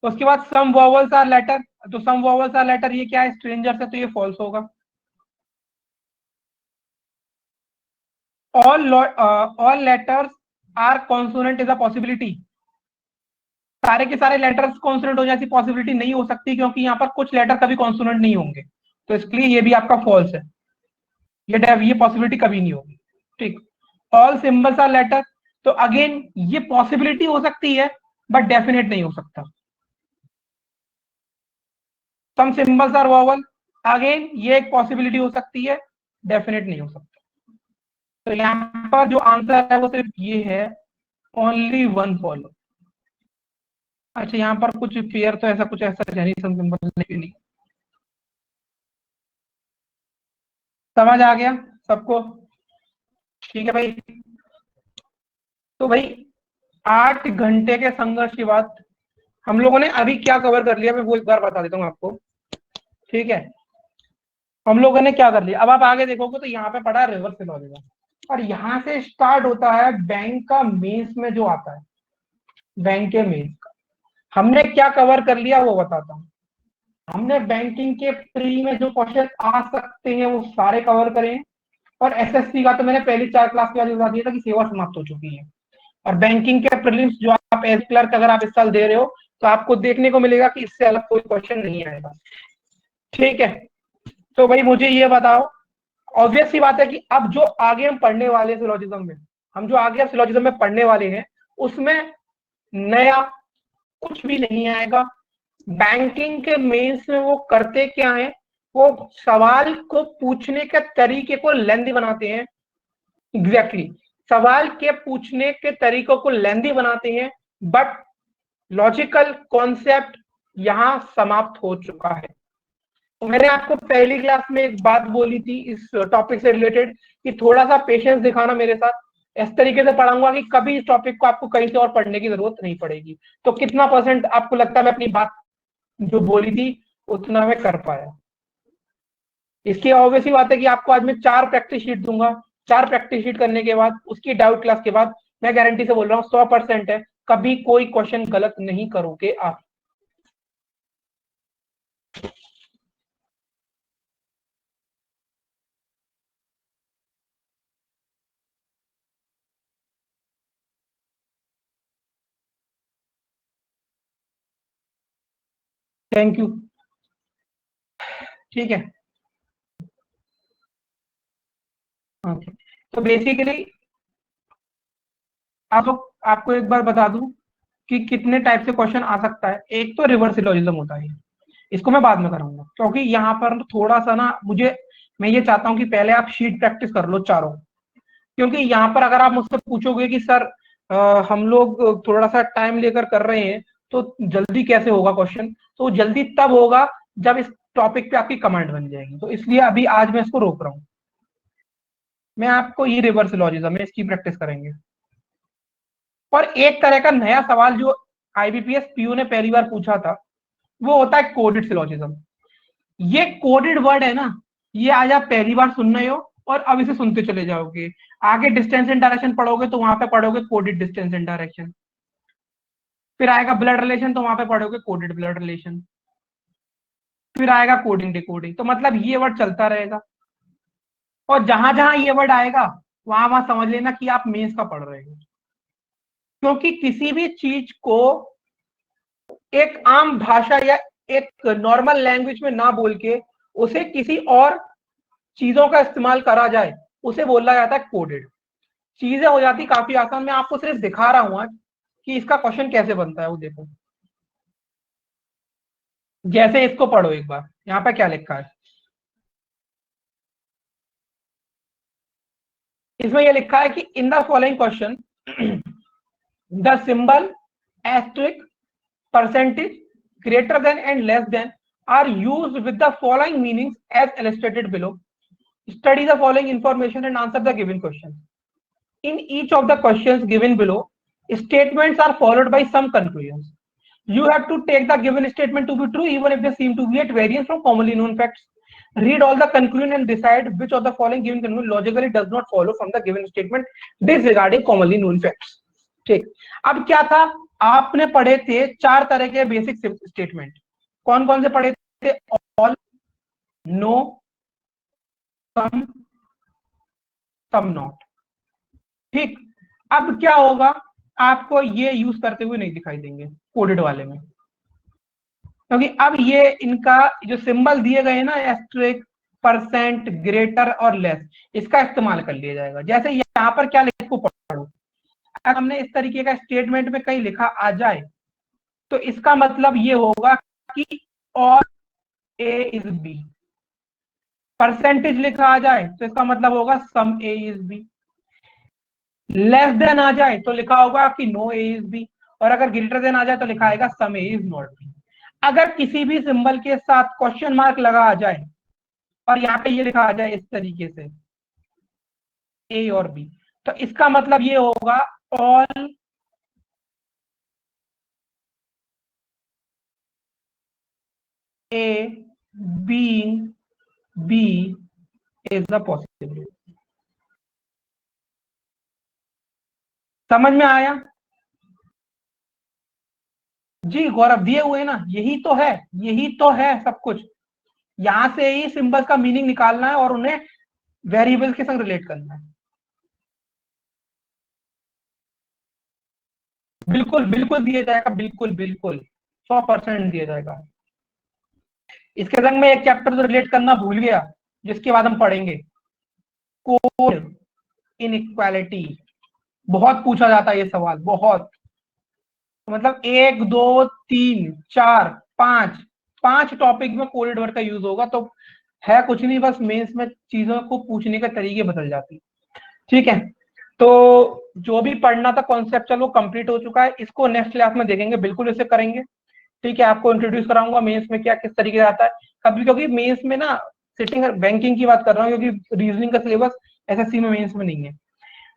उसके बाद सम वॉवल्स आर लेटर, तो सम वॉवल्स आर लेटर ये क्या है, स्ट्रेंजर से, तो ये फॉल्स होगा। All letters are consonant is a possibility, सारे के सारे लेटर्स कॉन्सोनेंट हो जाती पॉसिबिलिटी नहीं हो सकती, क्योंकि यहाँ पर कुछ लेटर कभी कॉन्सोनेंट नहीं होंगे, तो इसलिए ये भी आपका फॉल्स है, ये पॉसिबिलिटी कभी नहीं होगी। ठीक, ऑल सिंबल्स आर लेटर, तो अगेन ये पॉसिबिलिटी हो सकती है बट डेफिनेट नहीं हो सकता। सम सिंबल्स आर वॉवल, अगेन ये एक पॉसिबिलिटी हो सकती है, डेफिनेट नहीं हो सकता। तो यहाँ पर जो आंसर है वो सिर्फ ये है, ओनली वन फॉलो। अच्छा, यहाँ पर कुछ पेयर तो ऐसा कुछ ऐसा है नहीं, सम सिंबल्स नहीं। समझ आ गया सबको? ठीक है भाई। तो भाई 8 घंटे के संघर्ष के बाद हम लोगों ने अभी क्या कवर कर लिया, मैं वो एक बार बता देता हूँ आपको। ठीक है, हम लोगों ने क्या कर लिया, अब आप आगे देखोगे तो यहाँ पे पढ़ा रिवर्स सिलोजिज्म, और यहाँ से स्टार्ट होता है बैंक का मेंस में जो आता है, बैंक के मेंस का हमने क्या कवर कर लिया वो बताता हूँ। हमने बैंकिंग के प्री में जो क्वेश्चन आ सकते हैं वो सारे कवर करें, और एसएससी का तो मैंने पहली 4 क्लास के बाद बता दिया था कि सेवा समाप्त हो चुकी है। और बैंकिंग के प्रीलिम्स जो आप एज क्लर्क अगर आप इस साल दे रहे हो, तो आपको देखने को मिलेगा कि इससे अलग कोई क्वेश्चन नहीं आएगा। ठीक है, तो भाई मुझे ये बताओ, ऑब्वियस सी बात है कि अब जो आगे हम पढ़ने वाले सिलोजिज्म में, हम जो आगे सिलोजिज्म में पढ़ने वाले हैं उसमें नया कुछ भी नहीं आएगा। बैंकिंग के मेंस में वो करते क्या है, वो सवाल को पूछने के तरीके को लेंदी बनाते हैं। एग्जैक्टली, सवाल के पूछने के तरीकों को लेंदी बनाते हैं, बट लॉजिकल कॉन्सेप्ट यहां समाप्त हो चुका है। तो मैंने आपको पहली क्लास में एक बात बोली थी इस टॉपिक से रिलेटेड कि थोड़ा सा पेशेंस दिखाना मेरे साथ, इस तरीके से पढ़ाऊंगा कि कभी इस टॉपिक को आपको कहीं से और पढ़ने की जरूरत नहीं पड़ेगी। तो कितना % आपको लगता है मैं अपनी बात जो बोली थी उतना मैं कर पाया? इसकी ऑब्वियस ही बात है कि आपको आज मैं 4 प्रैक्टिस शीट दूंगा, 4 प्रैक्टिस शीट करने के बाद उसकी डाउट क्लास के बाद मैं गारंटी से बोल रहा हूँ 100% है, कभी कोई क्वेश्चन गलत नहीं करोगे आप। Thank you. ठीक है, ओके, तो बेसिकली आपको एक बार बता दूं कि कितने टाइप से क्वेश्चन आ सकता है। एक तो रिवर्स सिलोजिज्म होता है, इसको मैं बाद में कराऊंगा, क्योंकि यहाँ पर थोड़ा सा ना मैं ये चाहता हूँ कि पहले आप शीट प्रैक्टिस कर लो चारों, क्योंकि यहाँ पर अगर आप मुझसे पूछोगे कि सर हम लोग थोड़ा सा टाइम लेकर कर रहे हैं तो जल्दी कैसे होगा क्वेश्चन, तो जल्दी तब होगा जब इस टॉपिक पे आपकी कमांड बन जाएगी। तो इसलिए अभी आज मैं इसको रोक रहा हूँ, मैं आपको ये रिवर्स सिलोजिज्म है इसकी प्रैक्टिस करेंगे। और एक तरह का नया सवाल जो आईबीपीएस पीयू ने पहली बार पूछा था वो होता है कोडेड सिलोजिज्म। ये कोडेड वर्ड है ना, ये आज आप पहली बार सुन रहे हो और अब इसे सुनते चले जाओगे। आगे डिस्टेंस एंड डायरेक्शन पढ़ोगे तो वहां पे पढ़ोगे कोडेड डिस्टेंस एंड डायरेक्शन, फिर आएगा ब्लड रिलेशन तो वहां पे पढ़ोगे कोडेड ब्लड रिलेशन, फिर आएगा कोडिंग डिकोडिंग। तो मतलब ये वर्ड चलता रहेगा, और जहां जहां ये वर्ड आएगा वहां वहां समझ लेना कि आप मेंस का पढ़ रहे हो, क्योंकि किसी भी चीज को एक आम भाषा या एक नॉर्मल लैंग्वेज में ना बोल के उसे किसी और चीजों का इस्तेमाल करा जाए उसे बोला जाता है कोडेड। चीजें हो जाती काफी आसान, मैं आपको सिर्फ दिखा रहा हूं आज कि इसका क्वेश्चन कैसे बनता है। वो देखो, जैसे इसको पढ़ो एक बार, यहाँ पे क्या लिखा है, इसमें ये लिखा है कि in the following question the symbol asterisk percentage greater than and less than are used with the following meanings as illustrated below. Study the following information and answer the given questions. In each of the questions given below, statements are followed by some conclusions. You have to take the given statement to be true even if they seem to be at variance from commonly known facts. Read all the conclusion and decide which of the following given conclusion logically does not follow from the given statement disregarding commonly known facts. ठीक, अब क्या था, आपने पढ़े थे 4 तरह के बेसिक स्टेटमेंट। कौन कौन से पढ़े थे? All, no, some, some not. ठीक, अब क्या होगा, आपको ये यूज करते हुए नहीं दिखाई देंगे कोडेड वाले में, क्योंकि अब ये इनका जो सिंबल दिए गए ना, एस्ट्रिक, परसेंट, ग्रेटर और लेस, इसका इस्तेमाल कर लिया जाएगा। जैसे यहाँ पर क्या लिखो पढ़ो, अगर हमने इस तरीके का स्टेटमेंट में कहीं लिखा आ जाए तो इसका मतलब ये होगा कि और ए इज बी। परसेंटेज लिखा आ जाए तो इसका मतलब होगा सम ए इज बी। लेस देन आ जाए तो लिखा होगा कि नो ए इज बी, और अगर ग्रेटर देन आ जाए तो लिखा आएगा सम ए इज नॉट बी। अगर किसी भी सिंबल के साथ क्वेश्चन मार्क लगा आ जाए और यहाँ पे ये लिखा आ जाए इस तरीके से ए और बी, तो इसका मतलब ये होगा all A being B is the possibility. समझ में आया जी? गौरव दिए हुए ना, यही तो है, यही तो है सब कुछ। यहां से ही सिंबल्स का मीनिंग निकालना है और उन्हें वेरिएबल्स के संग रिलेट करना है। बिल्कुल बिल्कुल दिया जाएगा, बिल्कुल बिल्कुल 100% दिया जाएगा। इसके संग में एक चैप्टर तो रिलेट करना भूल गया, जिसके बाद हम पढ़ेंगे कोड इनइक्वालिटी। बहुत पूछा जाता है ये सवाल, बहुत, मतलब 1 2 3 4 5 टॉपिक में कोडेड वर्ड का यूज होगा। तो है कुछ नहीं, बस मेंस में चीजों को पूछने के तरीके बदल जाती। ठीक है, तो जो भी पढ़ना था कॉन्सेप्चुअल वो कंप्लीट हो चुका है, इसको नेक्स्ट क्लास में देखेंगे, बिल्कुल इसे करेंगे। ठीक है, आपको इंट्रोड्यूस कराऊंगा मेंस में क्या किस तरीके से आता है कभी, क्योंकि मेंस में ना सिटिंग बैंकिंग की बात कर रहा हूँ, क्योंकि रीजनिंग का सिलेबस एसएससी में मेंस में नहीं है।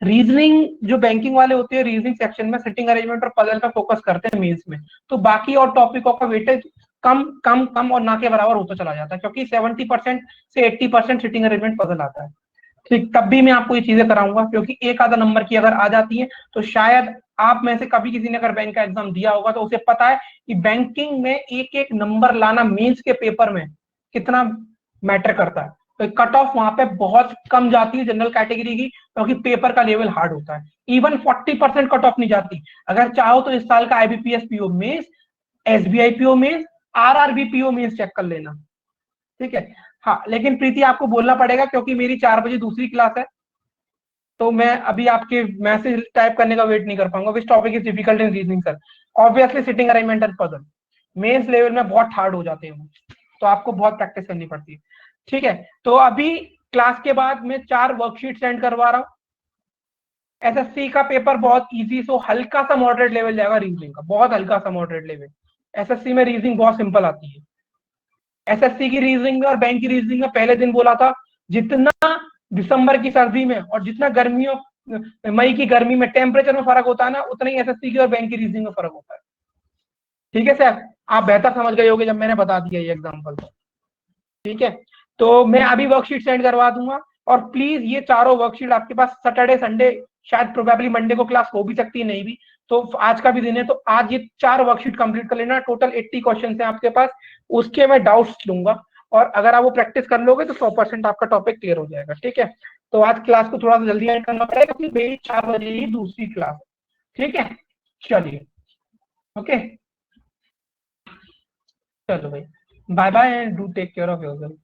रीजनिंग जो बैंकिंग वाले होते हैं, रीजनिंग सेक्शन में सिटिंग अरेंजमेंट और पजल पे फोकस करते हैं मेंस में, तो बाकी और टॉपिकों का वेटेज कम कम कम और ना के बराबर होता चला जाता है, क्योंकि 70% से 80% सिटिंग अरेंजमेंट पजल आता है। ठीक, तब भी मैं आपको ये चीजें कराऊंगा, क्योंकि एक आधा नंबर की अगर आ जाती है तो शायद आप में से कभी किसी ने अगर बैंक का एग्जाम दिया होगा तो उसे पता है कि बैंकिंग में एक एक नंबर लाना मेंस के पेपर में कितना मैटर करता है। तो कट ऑफ वहां पे बहुत कम जाती है जनरल कैटेगरी की, क्योंकि पेपर का लेवल हार्ड होता है। इवन 40% कट ऑफ नहीं जाती। अगर चाहो तो इस साल का IBPS PO mains, SBI PO mains, RRB PO mains check कर लेना। ठीक है, हाँ, लेकिन प्रीति आपको बोलना पड़ेगा, क्योंकि मेरी 4 बजे दूसरी क्लास है, तो मैं अभी आपके मैसेज टाइप करने का वेट नहीं कर पाऊंगा। Which topic is difficult in reasoning sir? Obviously sitting arrangement and puzzle mains level में बहुत हार्ड हो जाते हैं, तो आपको बहुत प्रैक्टिस करनी पड़ती है। ठीक है, तो अभी क्लास के बाद मैं 4 वर्कशीट सेंड करवा रहा हूँ। एसएससी का पेपर बहुत इजी, सो हल्का सा मॉडरेट लेवल जाएगा रीजनिंग का, बहुत हल्का सा मॉडरेट लेवल। एसएससी में रीजनिंग बहुत सिंपल आती है। एसएससी की रीजनिंग में और बैंक की रीजनिंग में पहले दिन बोला था, जितना दिसंबर की सर्दी में और जितना गर्मियों मई की गर्मी में टेम्परेचर में फर्क होता है ना, उतना ही एसएससी की और बैंक की रीजनिंग में फर्क होता है। ठीक है सर, आप बेहतर समझ गए होंगे जब मैंने बता दिया ये एग्जाम्पल। ठीक है, तो मैं अभी वर्कशीट सेंड करवा दूंगा, और प्लीज ये चारों वर्कशीट आपके पास सैटरडे संडे, शायद प्रोबेबली मंडे को क्लास हो भी सकती है, नहीं भी, तो आज का भी दिन है, तो आज ये 4 वर्कशीट कंप्लीट कर लेना। टोटल 80 क्वेश्चन है आपके पास, उसके मैं डाउट्स लूंगा, और अगर आप वो प्रैक्टिस कर लोगे तो 100% आपका टॉपिक क्लियर हो जाएगा। ठीक है, तो आज क्लास को थोड़ा सा जल्दी एंड करना पड़ेगा, क्योंकि मेरी 4 बजे ही दूसरी क्लास। ठीक है, चलिए, ओके, चलो भाई, bye bye and do take care of yourself.